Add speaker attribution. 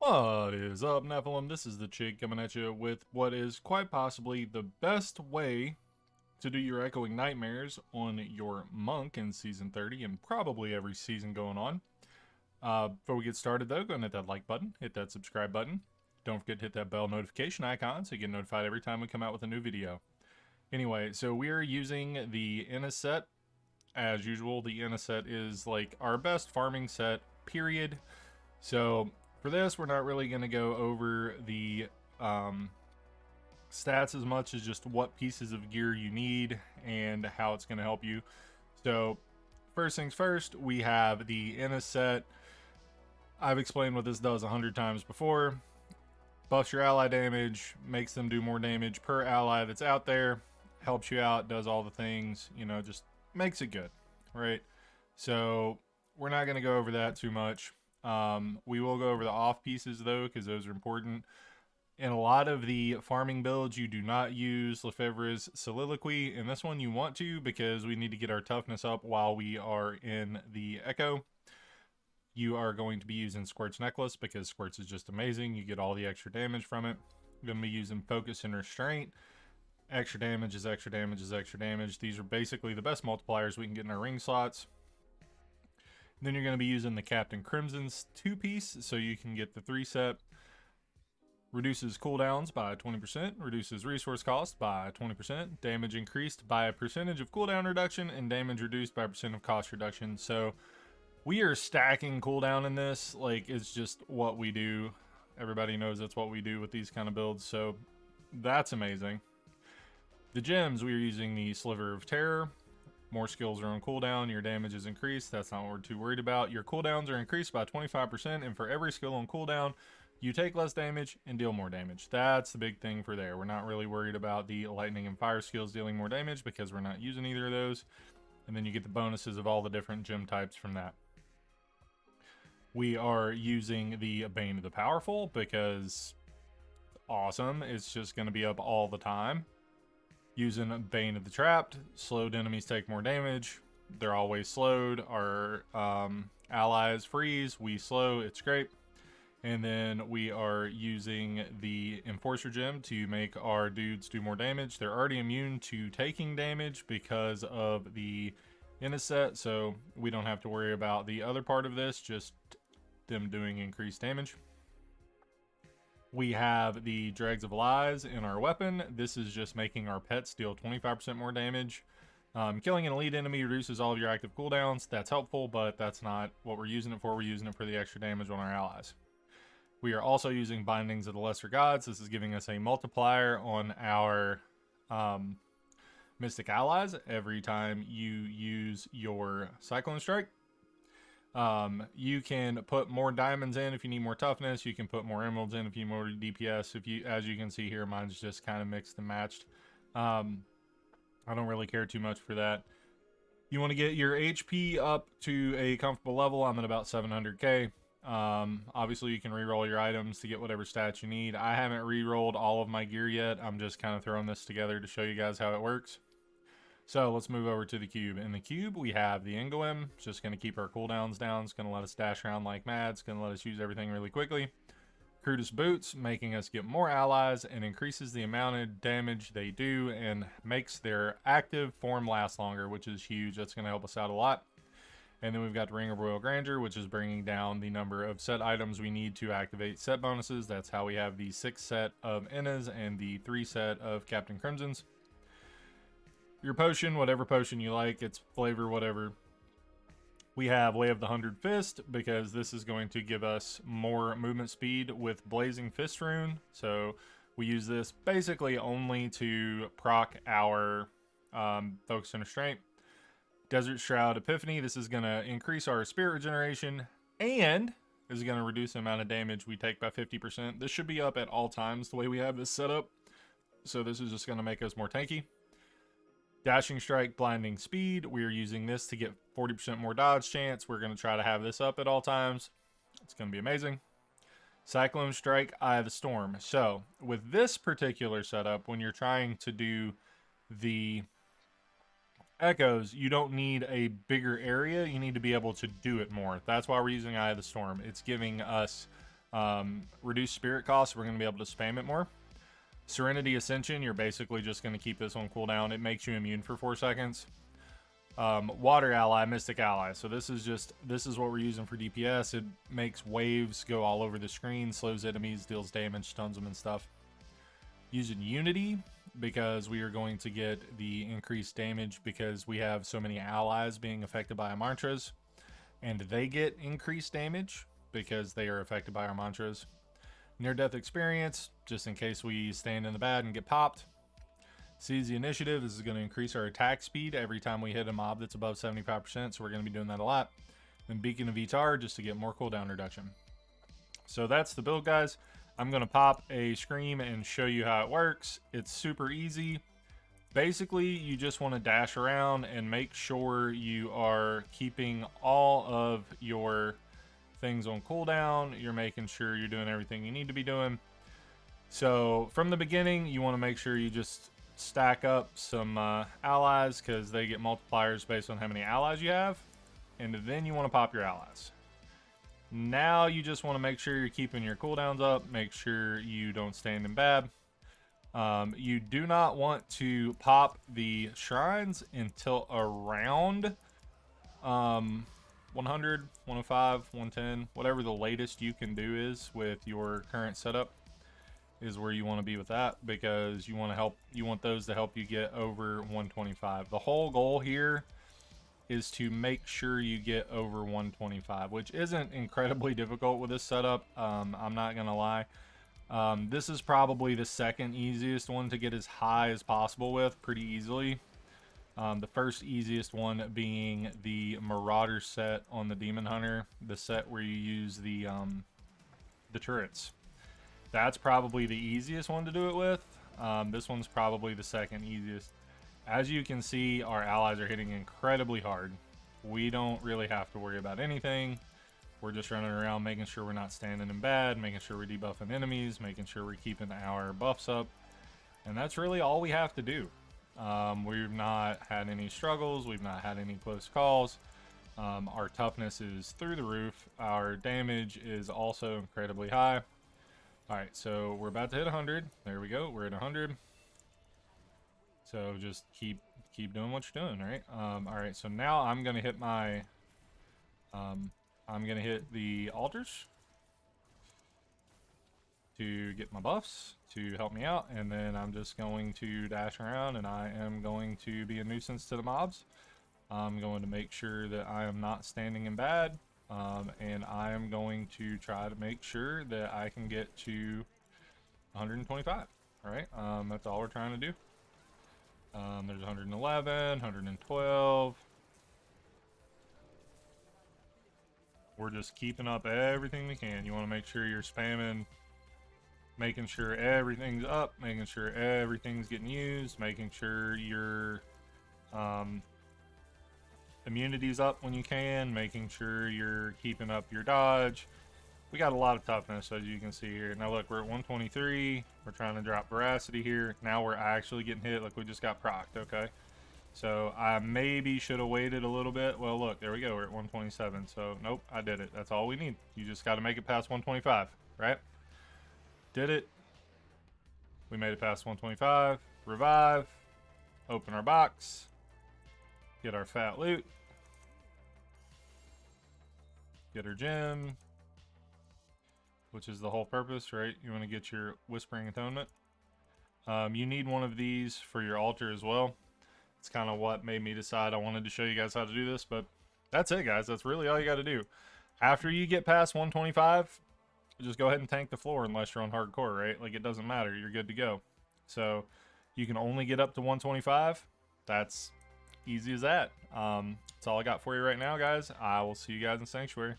Speaker 1: What is up, Nephilim? This is the Chig coming at you with what is quite possibly the best way to do your echoing nightmares on your monk in season 30 and probably every season going on. Before we get started though, go and hit that like button, hit that subscribe button. Don't forget to hit that bell notification icon so you get notified every time we come out with a new video. Anyway, so we are using the Inna set. As usual, the Inna set is like our best farming set, period. So for this, we're not really going to go over the stats as much as just what pieces of gear you need and how it's going to help you. So first things first, we have the Inna set. I've explained what this does 100 times before. Buffs your ally damage, makes them do more damage per ally that's out there, helps you out, does all the things, you know, just makes it good, right? So we're not going to go over that too much. We will go over the off pieces though, because those are important. In a lot of the farming builds, you do not use Lefebvre's Soliloquy. In this one, you want to, because we need to get our toughness up while we are in the Echo. You are going to be using Squirt's Necklace, because Squirt's is just amazing. You get all the extra damage from it. You're going to be using Focus and Restraint. Extra damage is extra damage is extra damage. These are basically the best multipliers we can get in our ring slots. Then you're going to be using the Captain Crimson's 2-piece, so you can get the 3-set. Reduces cooldowns by 20%, reduces resource cost by 20%, damage increased by a percentage of cooldown reduction, and damage reduced by a percent of cost reduction. So we are stacking cooldown in this, like it's just what we do. Everybody knows that's what we do with these kind of builds, so that's amazing. The gems, we are using the Sliver of Terror. More skills are on cooldown, your damage is increased. That's not what we're too worried about. Your cooldowns are increased by 25%, and for every skill on cooldown, you take less damage and deal more damage. That's the big thing for there. We're not really worried about the lightning and fire skills dealing more damage because we're not using either of those. And then you get the bonuses of all the different gem types from that. We are using the Bane of the Powerful because awesome. It's just going to be up all the time. Using Bane of the Trapped, slowed enemies take more damage. They're always slowed. Our allies freeze, we slow, it's great. And then we are using the Enforcer Gem to make our dudes do more damage. They're already immune to taking damage because of the Inna set, so we don't have to worry about the other part of this, just them doing increased damage. We have the Dregs of Lies in our weapon. This is just making our pets deal 25% more damage. Killing an elite enemy reduces all of your active cooldowns. That's helpful, but that's not what we're using it for. We're using it for the extra damage on our allies. We are also using Bindings of the Lesser Gods. This is giving us a multiplier on our Mystic Allies every time you use your Cyclone Strike. You can put more diamonds in if you need more toughness. You can put more emeralds in if you need more DPS. As you can see here, mine's just kind of mixed and matched. I don't really care too much for that. You want to get your HP up to a comfortable level. I'm at about 700k. Obviously you can reroll your items to get whatever stats you need. I haven't rerolled all of my gear yet. I'm just kind of throwing this together to show you guys how it works. So let's move over to the cube. In the cube, we have the Engoem. It's just going to keep our cooldowns down. It's going to let us dash around like mad. It's going to let us use everything really quickly. Crutus Boots, making us get more allies and increases the amount of damage they do and makes their active form last longer, which is huge. That's going to help us out a lot. And then we've got the Ring of Royal Grandeur, which is bringing down the number of set items we need to activate set bonuses. That's how we have the 6 set of Innas and the 3 set of Captain Crimson's. Your potion, whatever potion you like, it's flavor, whatever. We have Way of the 100 Fist, because this is going to give us more movement speed with Blazing Fist Rune. So we use this basically only to proc our Focus and Restraint. Desert Shroud Epiphany, this is going to increase our spirit regeneration and is going to reduce the amount of damage we take by 50%. This should be up at all times the way we have this set up. So this is just going to make us more tanky. Dashing Strike, Blinding Speed. We are using this to get 40% more dodge chance. We're going to try to have this up at all times. It's going to be amazing. Cyclone Strike, Eye of the Storm. So with this particular setup, when you're trying to do the echoes, you don't need a bigger area. You need to be able to do it more. That's why we're using Eye of the Storm. It's giving us Reduce spirit costs, we're going to be able to spam it more. Serenity Ascension, you're basically just going to keep this on cooldown. It makes you immune for 4 seconds. Water ally, Mystic ally. So this is what we're using for DPS. It makes waves go all over the screen, slows enemies, deals damage, stuns them and stuff. Using Unity, because we are going to get the increased damage because we have so many allies being affected by our mantras, and they get increased damage because they are affected by our mantras. Near-death experience, just in case we stand in the bad and get popped. Seize the initiative, this is going to increase our attack speed every time we hit a mob that's above 75%, so we're going to be doing that a lot. Then Beacon of Vitar, just to get more cooldown reduction. So that's the build, guys. I'm going to pop a scream and show you how it works. It's super easy. Basically, you just want to dash around and make sure you are keeping all of your things on cooldown. You're making sure you're doing everything you need to be doing. So from the beginning, you want to make sure you just stack up some allies, because they get multipliers based on how many allies you have. And then you want to pop your allies. Now you just want to make sure you're keeping your cooldowns up. Make sure you don't stand in bad. You do not want to pop the shrines until around 100, 105, 110, whatever the latest you can do is with your current setup is where you want to be with that, because you want those to help you get over 125. The whole goal here is to make sure you get over 125, which isn't incredibly difficult with this setup. I'm not gonna lie. This is probably the second easiest one to get as high as possible with, pretty easily. The first easiest one being the Marauder set on the Demon Hunter, the set where you use the turrets. That's probably the easiest one to do it with. This one's probably the second easiest. As you can see, our allies are hitting incredibly hard. We don't really have to worry about anything. We're just running around making sure we're not standing in bad, making sure we're debuffing enemies, making sure we're keeping our buffs up. And that's really all we have to do. We've not had any struggles. We've not had any close calls. Our toughness is through the roof. Our damage is also incredibly high. Alright, so we're about to hit 100. There we go. We're at 100. So just keep doing what you're doing, right? Alright, so now I'm going to hit my... I'm going to hit the altars to get my buffs to help me out, and then I'm just going to dash around, and I am going to be a nuisance to the mobs. I'm going to make sure that I am not standing in bad, and I am going to try to make sure that I can get to 125. Alright, that's all we're trying to do. There's 111, 112. We're just keeping up everything we can. You want to make sure you're spamming, making sure everything's up, making sure everything's getting used, making sure your immunity's up when you can, making sure you're keeping up your dodge. We got a lot of toughness, as you can see here. Now look, we're at 123. We're trying to drop veracity here. Now we're actually getting hit. Like, we just got procced, okay? So I maybe should have waited a little bit. Well, look, there we go. We're at 127. So nope, I did it. That's all we need. You just got to make it past 125, right? Did it. We made it past 125. Revive. Open our box. Get our fat loot. Get our gem, which is the whole purpose, right? You want to get your Whispering Atonement. You need one of these for your altar as well. It's kind of what made me decide I wanted to show you guys how to do this, but that's it, guys. That's really all you got to do. After you get past 125, just go ahead and tank the floor unless you're on hardcore, right? Like, it doesn't matter. You're good to go. So you can only get up to 125. That's easy as that. That's all I got for you right now, guys. I will see you guys in Sanctuary.